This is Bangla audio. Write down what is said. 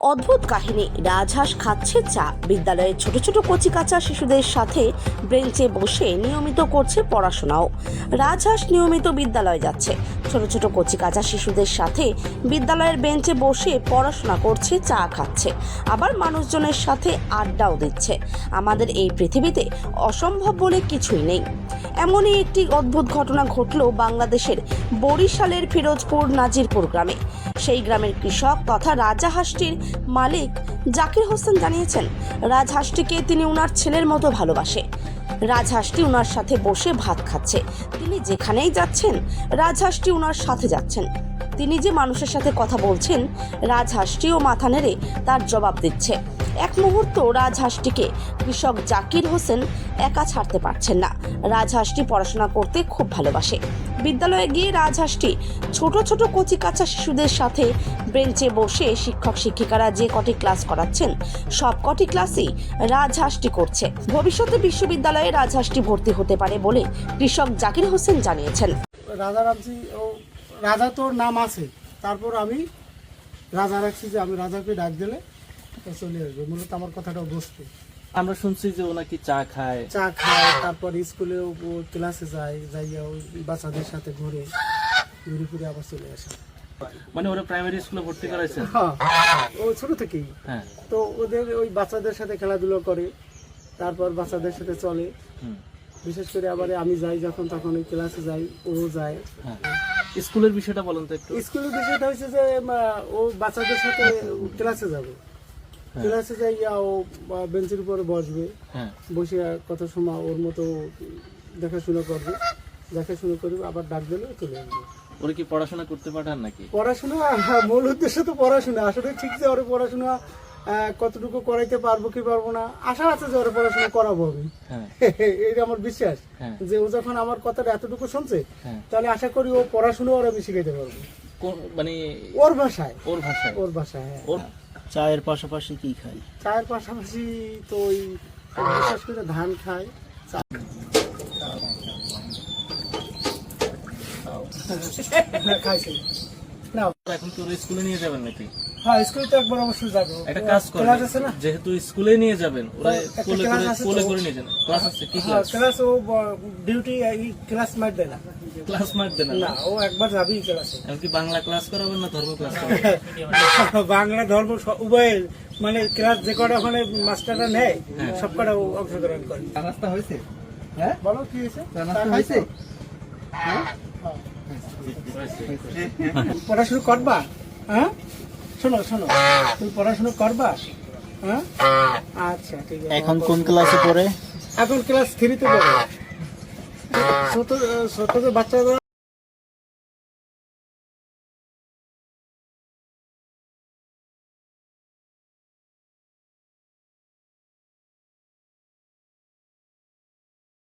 অদ্ভুত কাহিনী। রাজহাঁস খাচ্ছে চা। বিদ্যালয়ের ছোট ছোট কচিকাঁচা শিশুদের সাথে বেঞ্চে বসে নিয়মিত করছে পড়াশোনাও। রাজহাঁস নিয়মিত বিদ্যালয়ে যাচ্ছে, ছোট ছোট কচিকাঁচা শিশুদের সাথে বিদ্যালয়ের বেঞ্চে বসে পড়াশোনা করছে, চা খাচ্ছে, আবার মানুষজনের সাথে আড্ডাও দিচ্ছে। আমাদের এই পৃথিবীতে অসম্ভব বলে কিছুই নেই। এমনই একটি অদ্ভুত ঘটনা ঘটল বাংলাদেশের বরিশালের ফিরোজপুর নাজিরপুর গ্রামে। সেই গ্রামের কৃষক তথা রাজহাঁসটির মালিক জাকির হোসেন জানিয়েছেন, রাজহাঁসটিকে তিনি উনার ছেলের মতো ভালোবাসে। রাজহাঁসটি উনার সাথে বসে ভাত খাচ্ছে। তিনি যেখানেই যাচ্ছেন রাজহাঁসটি উনার সাথে যাচ্ছেন। তিনি যে মানুষের সাথে কথা বলছেন, রাজহাঁসটিও মাথা নেড়ে তার জবাব দিচ্ছে। এক মুহূর্ত রাজহাঁসটিকে কৃষক জাকির হোসেন একা ছাড়তে পারছেন না। রাজহাঁসটি পড়াশোনা করতে খুব ভালোবাসে। বিদ্যালয়ে গিয়ে রাজহাঁসটি ছোট ছোট কচিকাঁচা শিশুদের সাথে বেঞ্চে বসে শিক্ষক শিক্ষিকারা যে কটি ক্লাস করাচ্ছেন সব কটি ক্লাসই রাজহাঁসটি করছে। ভবিষ্যতে বিশ্ববিদ্যালয়ে রাজহাঁসটি ভর্তি হতে পারে বলে কৃষক জাকির হোসেন জানিয়েছেন। রাজা রাখছি, ও রাজা তোর নাম আছে, তারপর আমি রাজা রাখছি যে আমি রাজাকে ডাক দিলে চলে আসবে। মূলত আমার কথাটা বুঝতে। আমরা শুনছি যে ও নাকি চা খায়, তারপর স্কুলে ক্লাসে যাইয়া ওই বাচ্চাদের সাথে ঘুরে ফিরে আবার চলে আসে। মানে ওরা প্রাইমারি স্কুলে ভর্তি করাইছেন? হ্যাঁ, ও ছোট থেকেই। হ্যাঁ। তো ওদের ওই বাচ্চাদের সাথে খেলাধুলো করে, তারপর বাচ্চাদের সাথে চলে। বিশেষ করে আবার আমি যাই যখন, তখন ওই ক্লাসে যাই, ও যায়। হ্যাঁ। স্কুলের বিষয়টা বলেন তো একটু। স্কুলের বিষয়টা হচ্ছে যে ও বাচ্চাদের সাথে ক্লাসে যাবে, ক্লাসে যাইয়া ও বেঞ্চের উপরে বসবে, বসে কত সময় ওর মতো দেখাশোনা করবে, আবার ডাক দিলে চলে আসবে। ওরা কি পড়াশোনা করতে পাঠান নাকি? পড়াশোনা মূল উদ্দেশ্য তো পড়াশোনা। আসলে ঠিক যে ওরা পড়াশোনা কতটুকু করাইতে পারবো কি পারবো না, আশা আছে যে ওরা পড়াশোনা করাবো আমি। এটা আমার বিশ্বাস যে ও যখন আমার কথাটা এতটুকু শুনছে, তাহলে আশা করি ও পড়াশোনা ওরা আমি শিখাইতে পারবো, মানে ওর ভাষায়। হ্যাঁ। চায়ের পাশাপাশি কি খায়? চায়ের পাশাপাশি তো ওই বিশেষ করে ধান খায়। খাইছে না। এখন কি ওরা স্কুলে নিয়ে যাবেন নাকি? হ্যাঁ, স্কুলে তো একবার অবশ্যই যাবো। একটা কাজ করেন, যেহেতু স্কুলে নিয়ে যাবেন, ওরা কোলে করে নিয়ে যান। ক্লাস আছে? কি ক্লাস? ক্লাস ও ডিউটি ক্লাস মার দেয় না। ক্লাস মার দেন না? ও একবার যাবেই ক্লাসে। এমনকি বাংলা ক্লাস করাবেন না ধর্ম ক্লাস করাবেন? বাংলা ধর্ম উভয়, মানে ক্লাস যে কটা ওখানে মাস্টাররা নেয় সব কটা অংশগ্রহণ করে। নাস্তা হয়েছে? হ্যাঁ, বলো কি হয়েছে? নাস্তা হয়েছে? পড়াশুনো করবা? হ্যাঁ, শোনো তুমি পড়াশুনো করবা? হ্যাঁ, আচ্ছা ঠিক আছে। এখন কোন ক্লাসে পড়ে? এখন ক্লাস 3 তে পড়ে। ছোট ছোট বাচ্চারা